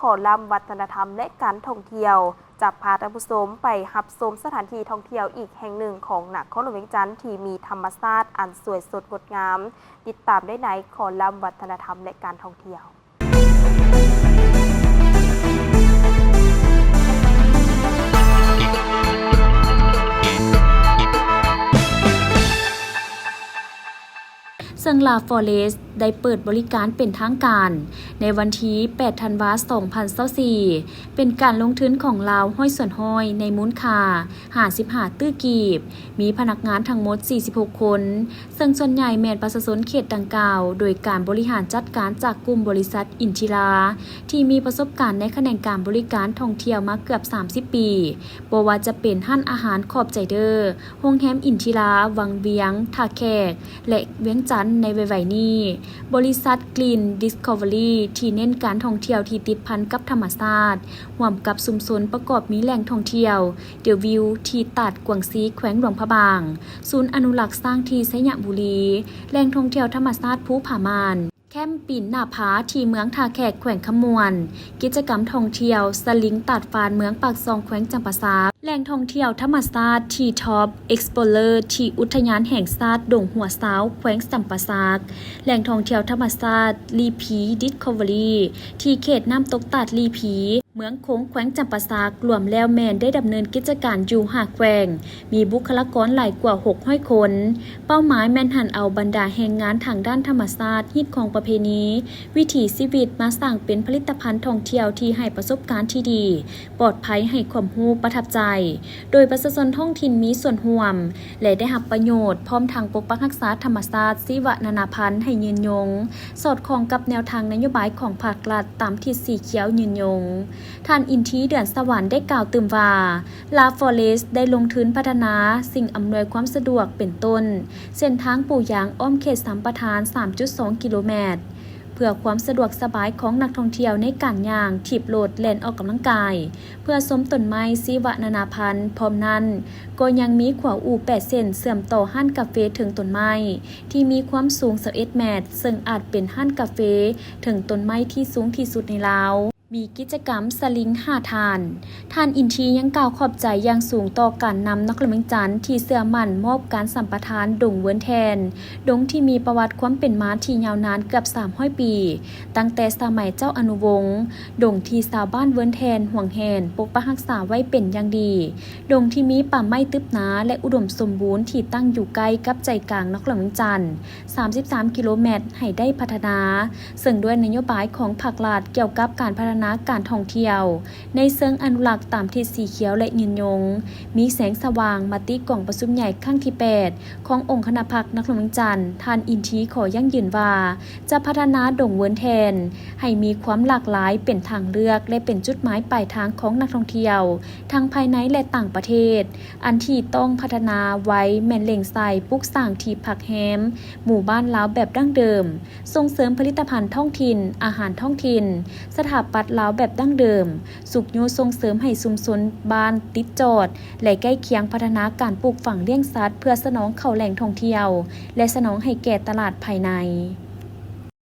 ขอลำวัฒนธรรมและการท่องเที่ยวจะพาท่านผู้ชมไปหับชมสถานที่ท่องเที่ยวอีกแห่งหนึ่งของนครหลวงเวียงจันทร์ที่มีธรรมชาติอันสวยสดงดงามติดตามได้ในขอลำวัฒนธรรมและการท่องเที่ยวซึ่งลาฟอเรสต์ได้เปิดบริการเป็นทางการในวันที่8 ธันวาคม 2024เป็นการลงทุนของลาวห้อยส่วนห้อยในมูลค่า55ตื้อกีบมีพนักงานทั้งหมด46คนซึ่งส่วนใหญ่แม่นประชาชนเขตดังกล่าวโดยการบริหารจัดการจากกลุ่มบริษัทอินทิราที่มีประสบการณ์ในแขนงการบริการท่องเที่ยวมาเกือบ30ปีบ่ว่าจะเป็นร้านอาหารขอบใจเดอร์โรงแรมอินทิราวังเวียงท่าแขกและเวียงจันทน์ในวัยนี้บริษัท Green Discovery ที่เน้นการท่องเที่ยวที่ติดพันกับธรรมชาติร่วมกับชุมชนประกอบมีแหล่งท่องเที่ยวเดอะวิวที่ตาดกวางซีแขวงหลวงพระบางศูนย์อนุรักษ์สร้างที่ไสยบุรีแหล่งท่องเที่ยวธรรมชาติภูผามานแคมป์ปีนหน้าผาที่เมืองท่าแขกแขวงขมวนกิจกรรมท่องเที่ยวสลิงตัดฟานเมืองปากซองแขวงจำปาสักแหล่งท่องเที่ยวธรรมชาติที่ท็อปเอ็กซ์โพเลอร์ที่อุทยานแห่งชาติดงหัวสาวแขวงจำปาสักแหล่งท่องเที่ยวธรรมชาติลีพีดิสคัฟเวอรี่ที่เขตน้ำตกตาดลีพีเมืองโค้งแขวงจำปาสักรวมแล้วแมนได้ดำเนินกิจการอยู่5แขวงมีบุคลากรหลายกว่า600คนเป้าหมายแมนหันเอาบรรดาแห่งงานทางด้านธรรมชาติฮิตของประเพณีวิถีชีวิตมาสร้างเป็นผลิตภัณฑ์ท่องเที่ยวที่ให้ประสบการณ์ที่ดีปลอดภัยให้ความรู้ประทับใจโดยประชาชนท้องถิ่นมีส่วนร่วมและได้รับประโยชน์พร้อมทางปกปักรักษาธรรมชาติชีวนานาพันธุ์ให้ยืนยงสอดคล้องกับแนวทางนโยบายของภาครัฐตามทิศสีเขียวยืนยงท่านอินทีเดือนสวรรค์ได้กล่าวตื่มว่าลาฟอเรสต์ได้ลงทุนพัฒนาสิ่งอำนวยความสะดวกเป็นต้นเส้นทางปูยางอ้อมเขตสัมปทาน 3.2 กิโลเมตรเพื่อความสะดวกสบายของนักท่องเที่ยวในการย่างถีบโลดแล่นออกกำลังกายเพื่อสมต้นไม้ชีวนานาพันธุ์พร้อมนั้นก็ยังมีขวาอู่8เส้นเสื่อมต่อห้านกาเฟถึงต้นไม้ที่มีความสูง11 เมตรซึ่งอาจเป็นห้านกาเฟถึงต้นไม้ที่สูงที่สุดในลาวมีกิจกรรมสลิง5ท่านอินทียังกล่าวขอบใจอย่างสูงต่อการนำนครหลวงจันทร์ที่เสื่อมั่นมอบการสัมปทานดงเวิร์นแทนดงที่มีประวัติความเป็นมาที่ยาวนานเกือบ300 ปีตั้งแต่สมัยเจ้าอนุวงศ์ดงที่ชาวบ้านเวิร์นแทนห่วงแหนปกปักรักษาไว้เป็นอย่างดีดงที่มีป่าไม้ตึบหนาและอุดมสมบูรณ์ที่ตั้งอยู่ใกล้กับใจกลางนครหลวงจันทร์33 กิโลเมตรให้ได้พัฒนาซึ่งด้วยนโยบายของภาครัฐเกี่ยวกับการพัฒนาการท่องเที่ยวในเชิงอนุรักษ์ตามทิศสีเขียวและยืนยงมีแสงสว่างมาตีกล่องประชุมใหญ่ครั้งที่8ขององค์คณะพรรคนครหลวงจันทร์ท่านอินทีขอยั่งยืนว่าจะพัฒนาดงเวิร์นแทนให้มีความหลากหลายเป็นทางเลือกและเป็นจุดหมายปลายทางของนักท่องเที่ยวทั้งภายในและต่างประเทศอันที่ต้องพัฒนาไว้แม่นเล็งใส่ปลูกสร้างที่พักแฮมหมู่บ้านลาวแบบดั้งเดิมส่งเสริมผลิตภัณฑ์ท้องถิ่นอาหารท้องถิ่นสถาปัตย์ลาวแบบดั้งเดิมสุขโยส่งเสริมให้ชุมชนบ้านติดจอดและใกล้เคียงพัฒนาการปลูกฝังเลี้ยงสัตว์เพื่อสนองเข้าแหล่งท่องเที่ยวและสนองให้แก่ตลาดภายใน